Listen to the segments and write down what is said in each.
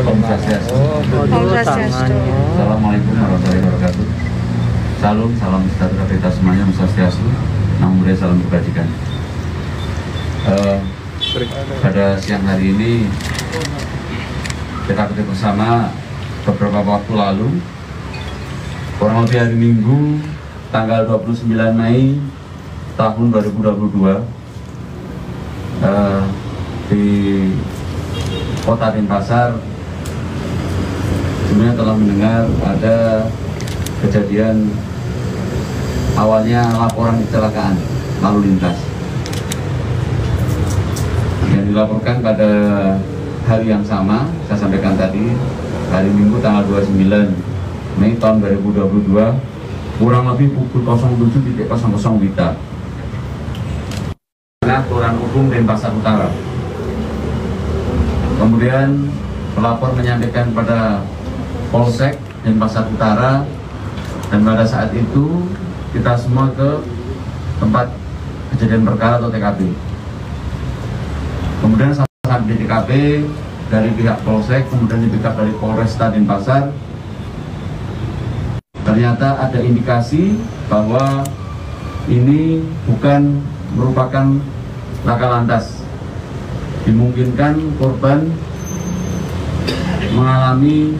Om Swastiastu. Assalamualaikum warahmatullahi wabarakatuh. Salam sejahtera kita semuanya, Om Swastiastu. Namo Buddhaya, salam kebajikan. Pada siang hari ini kita ketemu bersama beberapa waktu lalu, kurang lebih hari Minggu tanggal 29 Mei tahun 2022 di Kota Denpasar sebenarnya telah mendengar ada kejadian, awalnya laporan kecelakaan lalu lintas yang dilaporkan pada hari yang sama. Saya sampaikan tadi, hari Minggu tanggal 29 Mei tahun 2022 kurang lebih pukul 07.00 WITA Kelurahan Ubung Denpasar Utara. Kemudian pelapor menyampaikan pada Polsek Denpasar Utara, dan pada saat itu kita semua ke tempat kejadian perkara atau TKP. Kemudian sampai di TKP dari pihak Polsek, kemudian dibackup dari Polresta Denpasar, ternyata ada indikasi bahwa ini bukan merupakan laka lantas. Dimungkinkan korban mengalami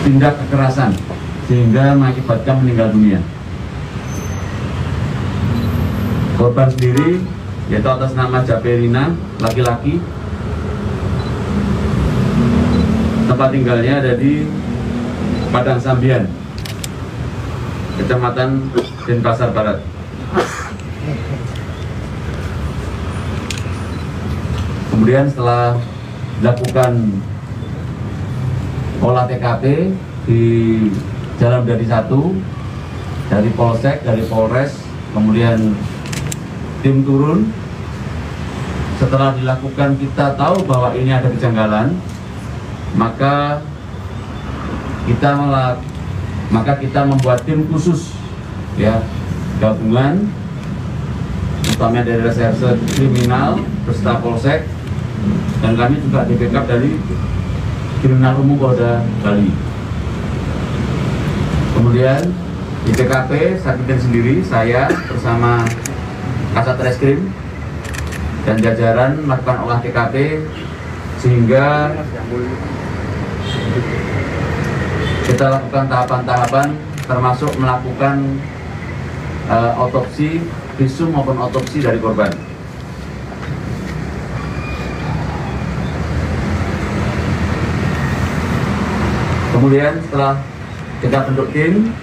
tindak kekerasan sehingga mengakibatkan meninggal dunia. Korban sendiri yaitu atas nama Japerina, laki-laki. Tempat tinggalnya ada di Padang Sambian, Kecamatan Denpasar Barat. Kemudian setelah dilakukan olah TKP di Jalan Dadi 1 dari Polsek, dari Polres, kemudian tim turun. Setelah dilakukan, kita tahu bahwa ini ada kejanggalan, maka kita membuat tim khusus, ya, gabungan, utamanya dari reserse kriminal beserta Polsek, dan kami juga di backup dari Kriminal Umum Polda Bali. Kemudian di TKP Sakitin sendiri, saya bersama Kasat Reskrim dan jajaran melakukan olah TKP sehingga kita lakukan tahapan-tahapan, termasuk melakukan otopsi, visum maupun otopsi dari korban. Kemudian setelah kita bentuk tim,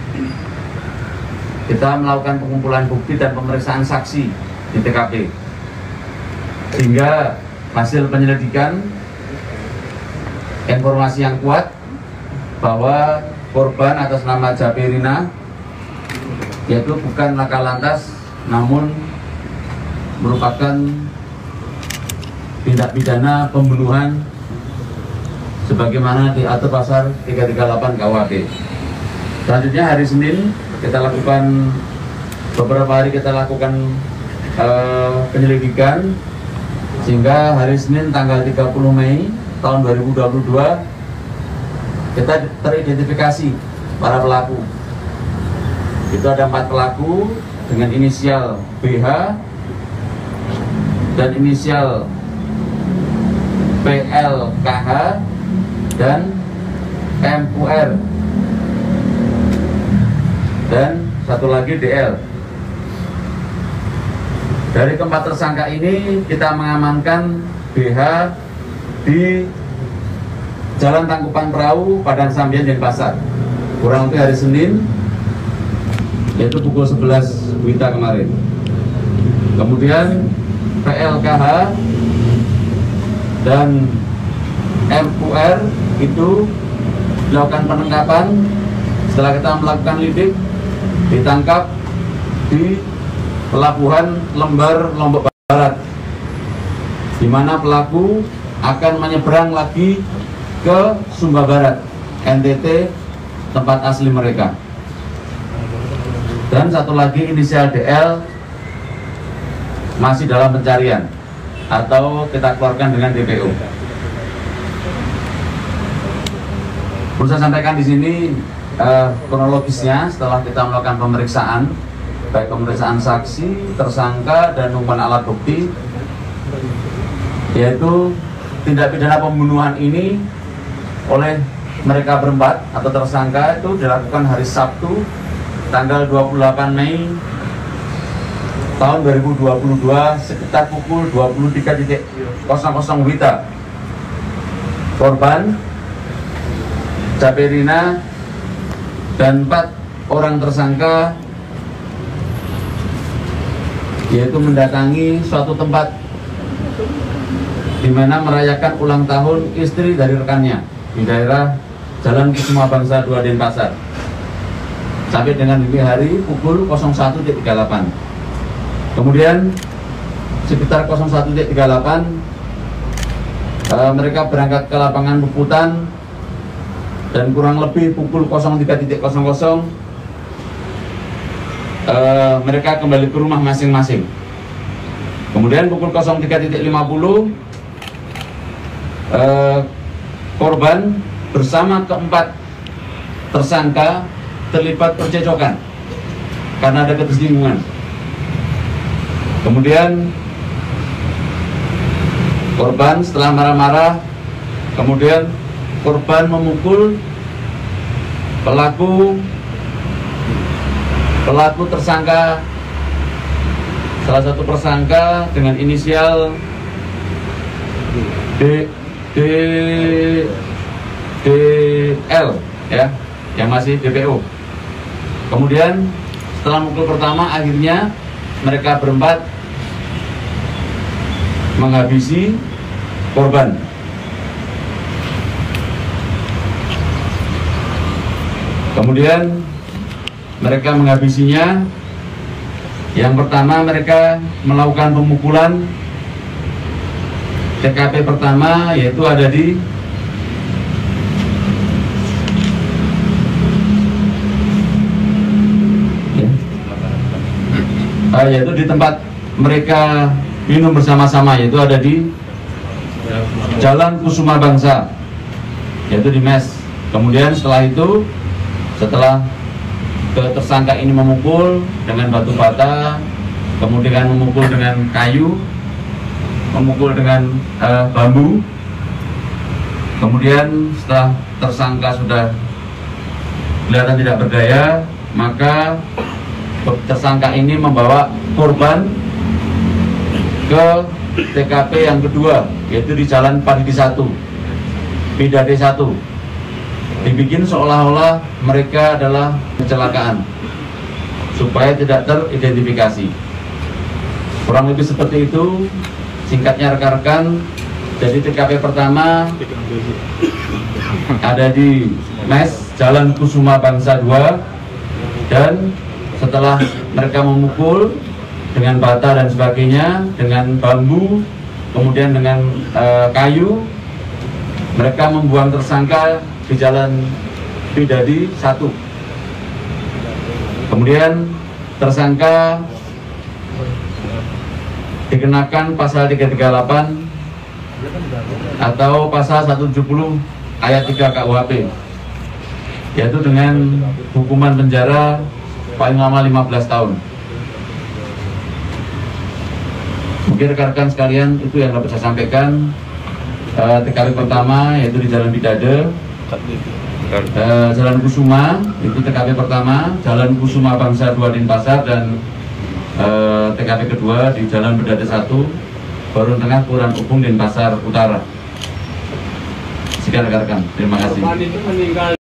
kita melakukan pengumpulan bukti dan pemeriksaan saksi di TKP, sehingga hasil penyelidikan informasi yang kuat bahwa korban atas nama Japerina yaitu bukan laka lantas, namun merupakan tindak pidana pembunuhan sebagaimana diatur pasal 338 KUHP. Selanjutnya hari Senin kita lakukan, beberapa hari kita lakukan penyelidikan, sehingga hari Senin tanggal 30 Mei tahun 2022 kita teridentifikasi para pelaku. Itu ada 4 pelaku dengan inisial BH dan inisial PLKH dan MUR, dan satu lagi DL. Dari keempat tersangka ini kita mengamankan BH di Jalan Tangkupan Perahu, Padang Sambian, Denpasar, kurang lebih hari Senin, yaitu pukul 11 WITA kemarin. Kemudian PLKH dan MUR itu dilakukan penangkapan setelah kita melakukan lidik, ditangkap di Pelabuhan Lembar, Lombok Barat, di mana pelaku akan menyeberang lagi ke Sumba Barat, NTT, tempat asli mereka. Dan satu lagi inisial DL masih dalam pencarian atau kita keluarkan dengan DPO. Perlu saya sampaikan di sini kronologisnya setelah kita melakukan pemeriksaan, baik pemeriksaan saksi, tersangka, dan umpan alat bukti, yaitu tindak pidana pembunuhan ini oleh mereka berempat atau tersangka itu dilakukan hari Sabtu tanggal 28 Mei tahun 2022 sekitar pukul 23.00 WITA. Korban Caperina dan 4 orang tersangka yaitu mendatangi suatu tempat di mana merayakan ulang tahun istri dari rekannya di daerah Jalan Kusuma Bangsa 2 Denpasar sampai dengan dini hari pukul 01.38. Kemudian sekitar 01.38 mereka berangkat ke lapangan Puputan dan kurang lebih pukul 03.00 mereka kembali ke rumah masing-masing. Kemudian pukul 03.50 korban bersama keempat tersangka terlibat percecokan karena ada ketersinggungan. Kemudian korban setelah marah-marah, kemudian korban memukul pelaku tersangka, salah satu tersangka dengan inisial DL ya, yang masih DPO. Kemudian setelah mukul pertama, akhirnya mereka berempat menghabisi korban. Kemudian mereka menghabisinya. Yang pertama, mereka melakukan pemukulan. TKP pertama yaitu ada di yaitu di tempat mereka minum bersama-sama, yaitu ada di Jalan Kusuma Bangsa, yaitu di mes. Kemudian setelah tersangka ini memukul dengan batu bata, kemudian memukul dengan kayu, memukul dengan bambu. Kemudian setelah tersangka sudah kelihatan tidak berdaya, maka tersangka ini membawa korban ke TKP yang kedua, yaitu di Jalan Parigi 1, Pidade 1. Dibikin seolah-olah mereka adalah kecelakaan supaya tidak teridentifikasi. Kurang lebih seperti itu singkatnya rekan-rekan. Jadi TKP pertama ada di mes Jalan Kusuma Bangsa 2, dan setelah mereka memukul dengan bata dan sebagainya, dengan bambu, kemudian dengan kayu, mereka membuang tersangka di Jalan Pidadi 1. Kemudian tersangka dikenakan pasal 338 atau pasal 170 ayat 3 KUHP, yaitu dengan hukuman penjara paling lama 15 tahun. Mungkin rekan-rekan sekalian, itu yang dapat saya sampaikan. TKP pertama yaitu di Jalan Pidade, Jalan Kusuma itu TKP pertama, Jalan Kusuma Bangsa 2 Denpasar, dan TKP kedua di Jalan Pidade 1, Baru Tengah, Kelurahan Ubung, Denpasar Utara. Sekian rekan-rekan, terima kasih.